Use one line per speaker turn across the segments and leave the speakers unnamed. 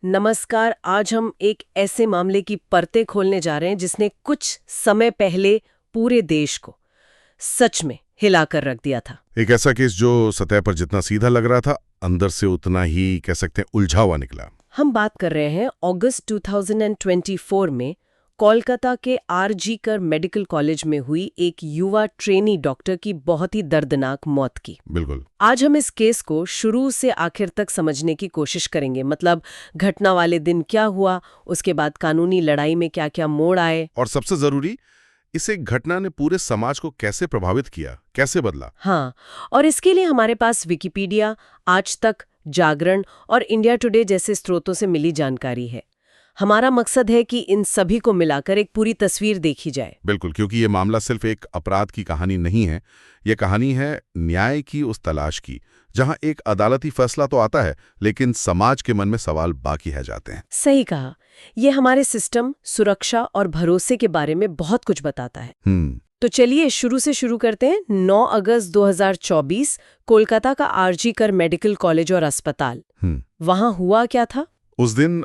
नमस्कार। आज हम एक ऐसे मामले की परतें खोलने जा रहे हैं जिसने कुछ समय पहले पूरे देश को सच में हिलाकर रख दिया था।
एक ऐसा केस जो सतह पर जितना सीधा लग रहा था, अंदर से उतना ही कह सकते हैं उलझा हुआ निकला।
हम बात कर रहे हैं अगस्त 2024 में कोलकाता के आरजी कर मेडिकल कॉलेज में हुई एक युवा ट्रेनी डॉक्टर की बहुत ही दर्दनाक मौत की।
बिल्कुल।
आज हम इस केस को शुरू से आखिर तक समझने की कोशिश करेंगे। मतलब घटना वाले दिन क्या हुआ, उसके बाद कानूनी लड़ाई में क्या क्या मोड़ आए।
और सबसे जरूरी, इस एक घटना ने पूरे समाज को कैसे प्रभावित किया, कैसे बदला।
हाँ, और इसके लिए हमारे पास विकिपीडिया, आज तक, जागरण और इंडिया टुडे जैसे स्रोतों से मिली जानकारी है। हमारा मकसद है कि इन सभी को मिलाकर एक पूरी तस्वीर देखी जाए।
बिल्कुल, क्योंकि ये मामला सिर्फ एक अपराध की कहानी नहीं है। ये कहानी है न्याय की उस तलाश की, जहां एक अदालती फैसला तो आता है, लेकिन समाज के मन में सवाल बाकी रह जाते हैं।
सही कहा। ये हमारे सिस्टम, सुरक्षा और भरोसे के बारे में बहुत कुछ बताता है। तो चलिए शुरू से शुरू करते हैं। 9 अगस्त 2024, कोलकाता का आरजी कर मेडिकल कॉलेज और अस्पताल। वहां हुआ क्या था?
उस दिन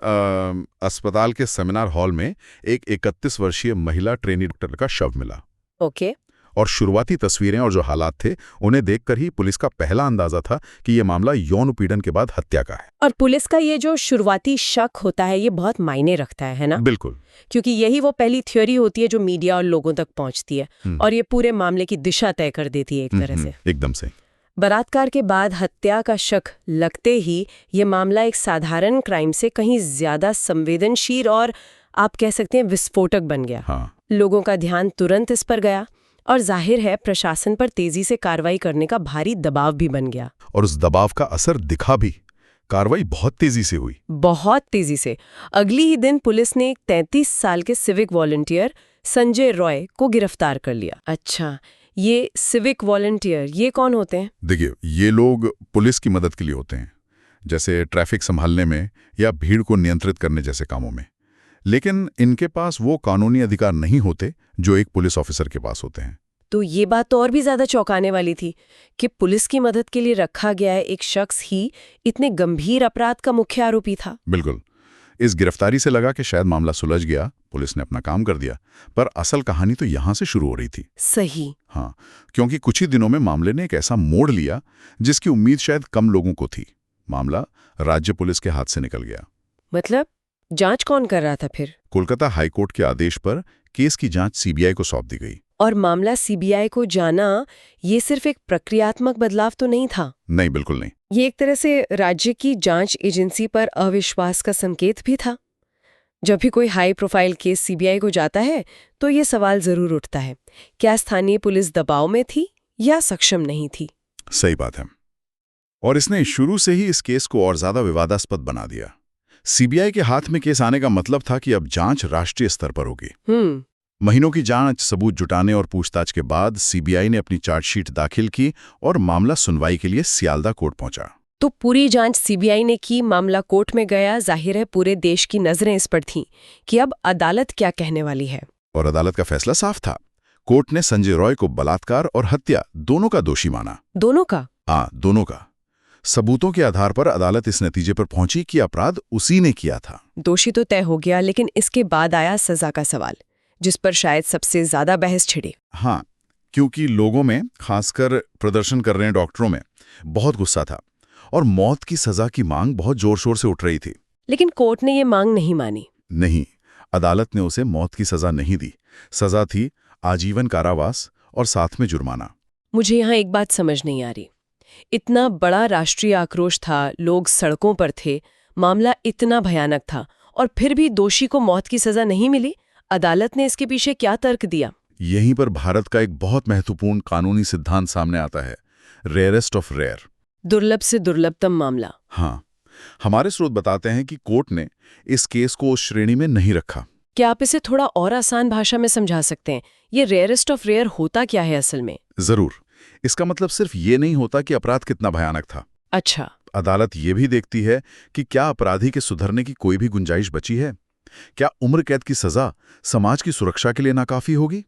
अस्पताल के सेमिनार हॉल में एक 31 वर्षीय महिला ट्रेनी डॉक्टर का शव मिला।
ओके।
और शुरुआती तस्वीरें और जो हालात थे, उन्हें देखकर ही पुलिस का पहला अंदाजा था कि यह मामला यौन उत्पीड़न के बाद हत्या का है।
और पुलिस का ये जो शुरुआती शक होता है, ये बहुत मायने रखता है ना?
बिल्कुल।
क्योंकि यही वो पहली थ्योरी होती है जो मीडिया और लोगों तक पहुंचती है और ये पूरे मामले की दिशा तय कर देती है एक तरह से।
एकदम से।
बलात्कार के बाद हत्या का शक लगते ही ये मामला एक साधारण क्राइम से कहीं ज्यादा संवेदनशील और आप कह सकते हैं विस्फोटक बन गया।
हाँ।
लोगों का ध्यान तुरंत इस पर गया और जाहिर है प्रशासन पर तेजी से कार्रवाई करने का भारी दबाव भी बन गया।
और उस दबाव का असर दिखा भी। कार्रवाई बहुत तेजी से हुई।
बहुत तेजी से। अगली ही दिन पुलिस ने एक 33 साल के सिविक वॉलंटियर संजय रॉय को गिरफ्तार कर लिया। अच्छा, ये सिविक वॉलंटियर ये कौन होते हैं?
देखिए, ये लोग पुलिस की मदद के लिए होते हैं, जैसे ट्रैफिक संभालने में या भीड़ को नियंत्रित करने जैसे कामों में। लेकिन इनके पास वो कानूनी अधिकार नहीं होते जो एक पुलिस ऑफिसर के पास होते हैं।
तो ये बात तो और भी ज्यादा चौंकाने वाली थी कि पुलिस की मदद के लिए रखा गया एक शख्स ही इतने गंभीर अपराध का मुख्य आरोपी था।
बिल्कुल। इस गिरफ्तारी से लगा कि शायद मामला सुलझ गया, पुलिस ने अपना काम कर दिया। पर असल कहानी तो यहां से शुरू हो रही थी।
सही।
हाँ, क्योंकि कुछ ही दिनों में मामले ने एक ऐसा मोड़ लिया जिसकी उम्मीद शायद कम लोगों को थी। मामला राज्य पुलिस के हाथ से निकल गया।
मतलब जांच कौन कर रहा था फिर?
कोलकाता हाईकोर्ट के आदेश पर केस की जांच सीबीआई को सौंप दी गई।
और मामला सीबीआई को जाना, ये सिर्फ एक प्रक्रियात्मक बदलाव तो नहीं था।
नहीं, बिल्कुल नहीं।
ये एक तरह से राज्य की जांच एजेंसी पर अविश्वास का संकेत भी था। जब भी कोई हाई प्रोफाइल केस सीबीआई को जाता है तो ये सवाल जरूर उठता है, क्या स्थानीय पुलिस दबाव में थी या सक्षम नहीं थी?
सही बात है। और इसने शुरू से ही इस केस को और ज्यादा विवादास्पद बना दिया। सीबीआई के हाथ में केस आने का मतलब था कि अब जांच राष्ट्रीय स्तर पर होगी। महीनों की जांच, सबूत जुटाने और पूछताछ के बाद सीबीआई ने अपनी चार्जशीट दाखिल की और मामला सुनवाई के लिए सियालदा कोर्ट पहुंचा।
तो पूरी जांच सीबीआई ने की, मामला कोर्ट में गया। जाहिर है पूरे देश की नजरें इस पर थीं कि अब अदालत क्या कहने वाली है।
और अदालत का फैसला साफ था। कोर्ट ने संजय रॉय को बलात्कार और हत्या दोनों का दोषी माना।
दोनों का?
हाँ, दोनों का। सबूतों के आधार पर अदालत इस नतीजे पर पहुंची कि अपराध उसी ने किया था।
दोषी तो तय हो गया, लेकिन इसके बाद आया सजा का सवाल, जिस पर शायद सबसे ज्यादा बहस छिड़ी।
हाँ, क्योंकि लोगों में, खासकर प्रदर्शन कर रहे डॉक्टरों में, बहुत गुस्सा था और मौत की सजा की मांग बहुत जोर शोर से उठ रही थी।
लेकिन कोर्ट ने ये मांग नहीं मानी।
नहीं, अदालत ने उसे मौत की सजा नहीं दी। सजा थी आजीवन कारावास और साथ में जुर्माना।
मुझे यहाँ एक बात समझ नहीं आ रही। इतना बड़ा राष्ट्रीय आक्रोश था, लोग सड़कों पर थे, मामला इतना भयानक था, और फिर भी दोषी को मौत की सजा नहीं मिली। अदालत ने इसके पीछे क्या तर्क दिया?
यहीं पर भारत का एक बहुत महत्वपूर्ण कानूनी सिद्धांत सामने आता है, रेयरेस्ट ऑफ रेयर।
दुर्लभ से दुर्लभतम मामला।
हाँ, हमारे स्रोत बताते हैं कि कोर्ट ने इस केस को उस श्रेणी में नहीं रखा।
क्या आप इसे थोड़ा और आसान भाषा में समझा सकते हैं? ये रेयरेस्ट ऑफ रेयर होता क्या है असल में?
जरूर। इसका मतलब सिर्फ ये नहीं होता कि अपराध कितना भयानक था।
अच्छा।
अदालत ये भी देखती है कि क्या अपराधी के सुधरने की कोई भी गुंजाइश बची है। क्या उम्र कैद की सजा समाज की सुरक्षा के लिए नाकाफी होगी?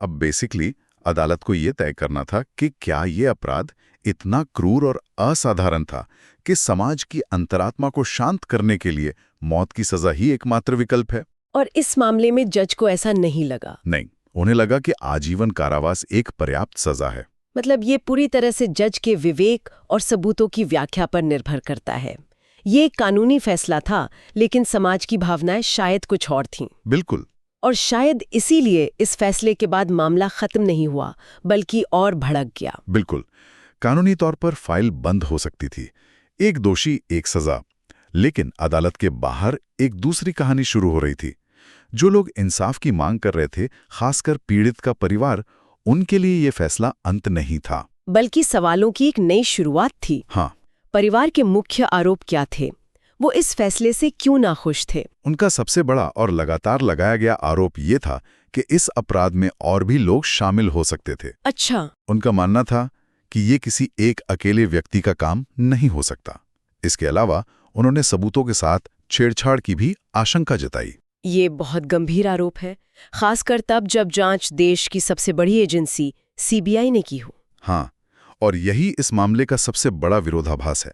अब बेसिकली अदालत को यह तय करना था कि क्या ये अपराध इतना क्रूर और असाधारण था कि समाज की अंतरात्मा को शांत करने के लिए मौत की सजा ही एकमात्र विकल्प है।
और इस मामले में जज को ऐसा नहीं लगा।
नहीं, उन्हें लगा कि आजीवन कारावास एक पर्याप्त सजा है।
मतलब ये पूरी तरह से जज के विवेक और सबूतों की व्याख्या पर निर्भर करता है। ये एक कानूनी फैसला था, लेकिन समाज की भावनाएं शायद कुछ और थीं।
बिल्कुल।
और शायद इसीलिए इस फैसले के बाद मामला खत्म नहीं हुआ, बल्कि और भड़क गया।
बिल्कुल। कानूनी तौर पर फाइल बंद हो सकती थी, एक दोषी एक सजा, लेकिन अदालत के बाहर एक दूसरी कहानी शुरू हो रही थी। जो लोग इंसाफ की मांग कर रहे थे, खासकर पीड़ित का परिवार, उनके लिए ये फैसला अंत नहीं था,
बल्कि सवालों की एक नई शुरुआत थी।
हाँ।
परिवार के मुख्य आरोप क्या थे? वो इस फैसले से क्यों नाखुश थे?
उनका सबसे बड़ा और लगातार लगाया गया आरोप ये था कि इस अपराध में और भी लोग शामिल हो सकते थे।
अच्छा।
उनका मानना था कि ये किसी एक अकेले व्यक्ति का काम नहीं हो सकता। इसके अलावा उन्होंने सबूतों के साथ छेड़छाड़ की भी आशंका जताई।
ये बहुत गंभीर आरोप है, खासकर तब जब जांच देश की सबसे बड़ी एजेंसी सीबीआई ने की हो।
हाँ, और यही इस मामले का सबसे बड़ा विरोधाभास है।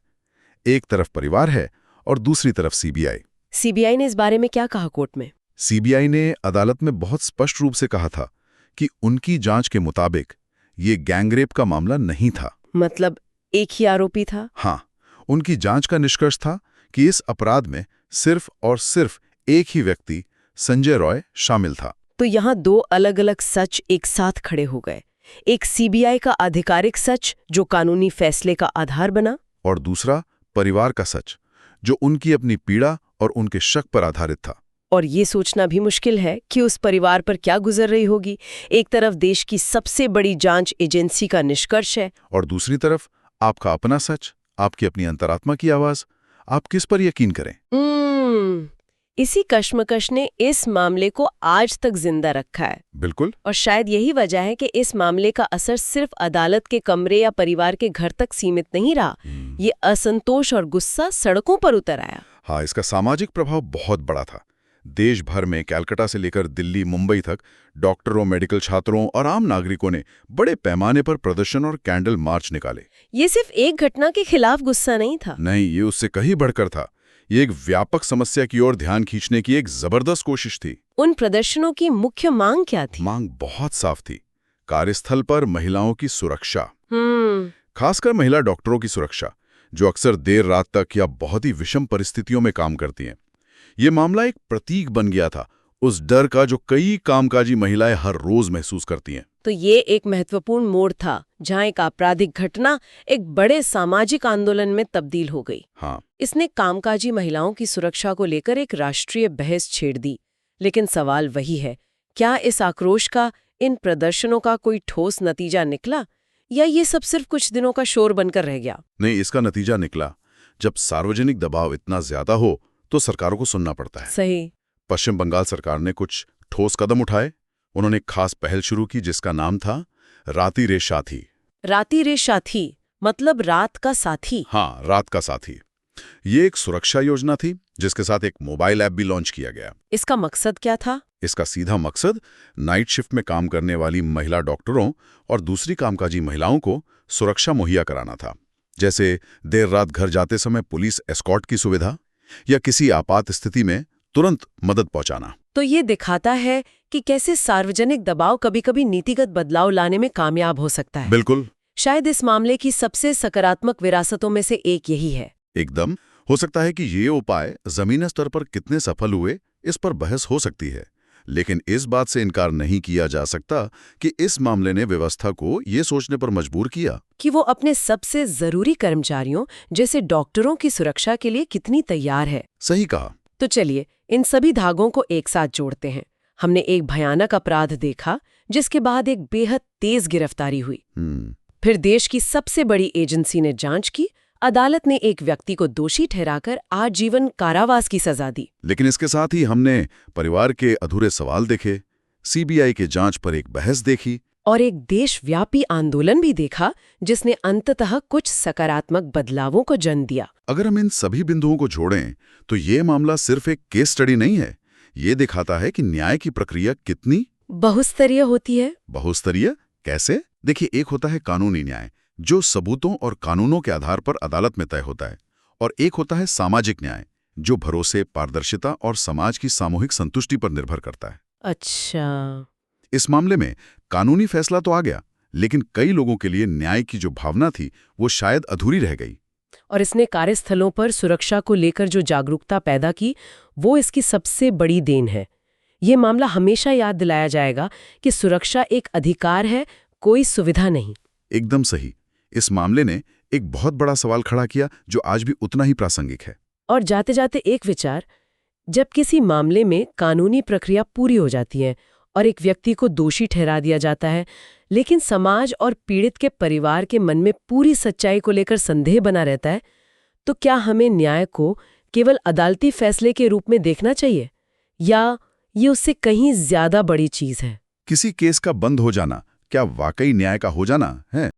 एक तरफ परिवार है और दूसरी तरफ सीबीआई।
सीबीआई ने इस बारे में क्या कहा कोर्ट में?
सीबीआई ने अदालत में बहुत स्पष्ट रूप से कहा था कि उनकी जांच के मुताबिक ये गैंगरेप का मामला नहीं था।
मतलब एक ही आरोपी था?
हाँ, उनकी जांच का निष्कर्ष था कि इस अपराध में सिर्फ और सिर्फ एक ही व्यक्ति, संजय रॉय, शामिल था।
तो यहाँ दो अलग-अलग सच एक साथ खड़े हो गए। एक सीबीआई का आधिकारिक सच जो कानूनी फैसले का आधार बना, और
दूसरा परिवार का सच जो उनकी अपनी पीड़ा और उनके शक पर आधारित था।
और ये सोचना भी मुश्किल है कि उस परिवार पर क्या गुजर रही होगी। एक तरफ देश की सबसे बड़ी जांच एजेंसी का निष्कर्ष है,
और दूसरी तरफ आपका अपना सच, आपकी अपनी अंतरात्मा की आवाज। आप किस पर यकीन करें?
इसी कश्मकश ने इस मामले को आज तक जिंदा रखा है।
बिल्कुल।
और शायद यही वजह है कि इस मामले का असर सिर्फ अदालत के कमरे या परिवार के घर तक सीमित नहीं रहा। ये असंतोष और गुस्सा सड़कों पर उतर आया।
हाँ, इसका सामाजिक प्रभाव बहुत बड़ा था। देश भर में कलकत्ता से लेकर दिल्ली, मुंबई तक डॉक्टरों, मेडिकल छात्रों और आम नागरिकों ने बड़े पैमाने पर प्रदर्शन और कैंडल मार्च निकाले।
ये सिर्फ एक घटना के खिलाफ गुस्सा नहीं था।
नहीं, ये उससे कहीं बढ़कर था। ये एक व्यापक समस्या की ओर ध्यान खींचने की एक जबरदस्त कोशिश थी।
उन प्रदर्शनों की मुख्य मांग क्या थी?
मांग बहुत साफ थी। कार्यस्थल पर महिलाओं की सुरक्षा, खासकर महिला डॉक्टरों की सुरक्षा, जो अक्सर देर रात तक या बहुत ही विषम परिस्थितियों में काम करती हैं। ये मामला एक प्रतीक बन गया था उस डर का जो कई कामकाजी महिलाएं हर रोज महसूस करती हैं।
तो ये एक महत्वपूर्ण मोड़ था जहां एक आपराधिक घटना एक बड़े सामाजिक आंदोलन में तब्दील हो गई।
हाँ।
इसने कामकाजी महिलाओं की सुरक्षा को लेकर एक राष्ट्रीय बहस छेड़ दी। लेकिन सवाल वही है, क्या इस आक्रोश का, इन प्रदर्शनों का कोई ठोस नतीजा निकला, या ये सब सिर्फ कुछ दिनों का शोर बनकर रह गया?
नहीं, इसका नतीजा निकला। जब सार्वजनिक दबाव इतना ज्यादा हो तो सरकारों को सुनना पड़ता है।
सही।
पश्चिम बंगाल सरकार ने कुछ ठोस कदम उठाए। उन्होंने एक खास पहल शुरू की जिसका नाम था राती रे साथी।
राती रे साथी मतलब रात का साथी?
हाँ, रात का साथी। ये एक सुरक्षा योजना थी जिसके साथ एक मोबाइल ऐप भी लॉन्च किया गया।
इसका मकसद क्या था?
इसका सीधा मकसद नाइट शिफ्ट में काम करने वाली महिला डॉक्टरों और दूसरी कामकाजी महिलाओं को सुरक्षा मुहैया कराना था। जैसे देर रात घर जाते समय पुलिस एस्कॉर्ट की सुविधा, या किसी आपात स्थिति में तुरंत मदद पहुंचाना।
तो ये दिखाता है कि कैसे सार्वजनिक दबाव कभी-कभी नीतिगत बदलाव लाने में कामयाब हो सकता है।
बिल्कुल।
शायद इस मामले की सबसे सकारात्मक विरासतों में से एक यही है।
एकदम। हो सकता है कि ये उपाय जमीनी स्तर पर कितने सफल हुए, इस पर बहस हो सकती है, लेकिन इस बात से इनकार नहीं किया जा सकता कि इस मामले ने व्यवस्था को ये सोचने पर मजबूर किया
कि वो अपने सबसे जरूरी कर्मचारियों जैसे डॉक्टरों की सुरक्षा के लिए कितनी तैयार है।
सही कहा।
तो चलिए इन सभी धागों को एक साथ जोड़ते हैं। हमने एक भयानक अपराध देखा जिसके बाद एक बेहद तेज गिरफ्तारी हुई। फिर देश की सबसे बड़ी एजेंसी ने जांच की, अदालत ने एक व्यक्ति को दोषी ठहराकर आजीवन कारावास की सजा दी।
लेकिन इसके साथ ही हमने परिवार के अधूरे सवाल देखे, सीबीआई के जांच पर एक बहस देखी,
और एक देशव्यापी आंदोलन भी देखा जिसने अंततः कुछ सकारात्मक बदलावों को जन्म दिया।
अगर हम इन सभी बिंदुओं को जोड़ें तो ये मामला सिर्फ एक केस स्टडी नहीं है, ये दिखाता है कि न्याय की प्रक्रिया कितनी
बहुस्तरीय होती है।
बहुस्तरीय कैसे? देखिए, एक होता है कानूनी न्याय, जो सबूतों और कानूनों के आधार पर अदालत में तय होता है, और एक होता है सामाजिक न्याय, जो भरोसे, पारदर्शिता और समाज की सामूहिक संतुष्टि पर निर्भर करता है।
अच्छा।
इस मामले में कानूनी फैसला तो आ गया, लेकिन कई लोगों के लिए न्याय की जो भावना थी वो शायद अधूरी रह गई।
और इसने कार्यस्थलों पर सुरक्षा को लेकर जो जागरूकता पैदा की, वो इसकी सबसे बड़ी देन है। ये मामला हमेशा याद दिलाया जाएगा कि सुरक्षा एक अधिकार है, कोई सुविधा नहीं।
एकदम सही। इस मामले ने एक बहुत बड़ा सवाल खड़ा किया जो आज भी उतना ही प्रासंगिक है।
और जाते जाते एक विचार, जब किसी मामले में कानूनी प्रक्रिया पूरी हो जाती है और एक व्यक्ति को दोषी ठहरा दिया जाता है, लेकिन समाज और पीड़ित के परिवार के मन में पूरी सच्चाई को लेकर संदेह बना रहता है, तो क्या हमें न्याय को केवल अदालती फैसले के रूप में देखना चाहिए, या ये उससे कहीं ज्यादा बड़ी चीज है?
किसी केस का बंद हो जाना क्या वाकई न्याय का हो जाना है?